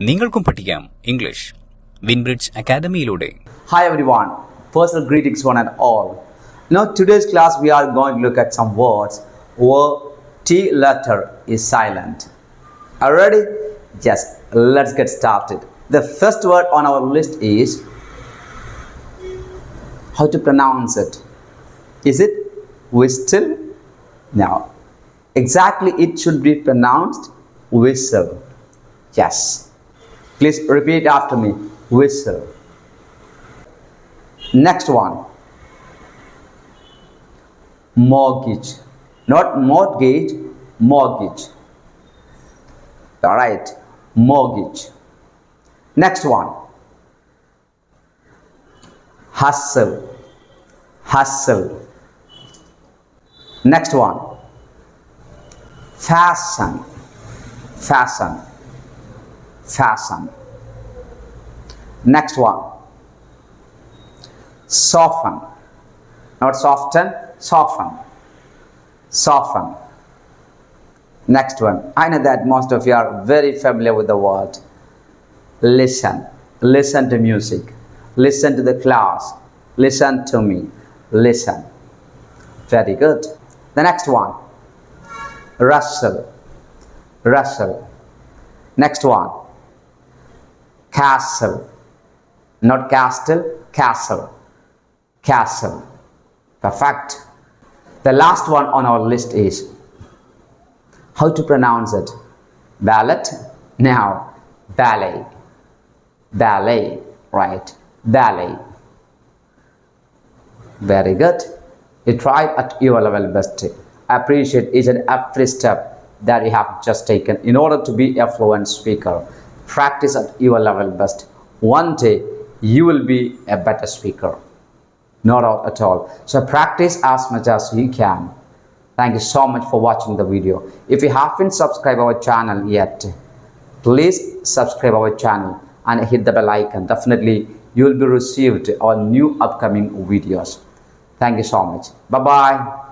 നിങ്ങൾക്കും പഠിക്കാം English വിൻബ്രിഡ്ജ് അക്കാദമിയിലൂടെ. Hi everyone, personal greetings one and all. Now today's class we are going to look at some words where T letter is silent. Are you ready? Yes, let's get started. The first word on our list is how to pronounce it. Is it whistle? No. Exactly, it should be pronounced whistle. Yes. Please repeat after me. Whistle. Next one. Mortgage. Not mortgage, mortgage. Alright. Mortgage. Next one. Hustle. Hustle. Next one. Fashion. Fashion. Fashion. Next one. Soften. Not soften, soften. Soften. Next one. I know that most of you are very familiar with the word. Listen. Listen to music. Listen to the class. Listen to me. Listen. Very good. The next one. Rustle. Rustle. Next one. Castle. Not castle, castle. Castle. Perfect. The last one on our list is how to pronounce it. Ballet. Now, ballet. Ballet. Right. Ballet. Very good. You tried at your level best. I appreciate each and every step that you have just taken in order to be a fluent speaker. Practice at your level best. One day you will be a better speaker. No doubt at all. So practice as much as you can. Thank you so much for watching the video. If you haven't subscribed our channel yet, please subscribe our channel and hit the bell icon. Definitely you will be received our new upcoming videos. Thank you so much. Bye bye.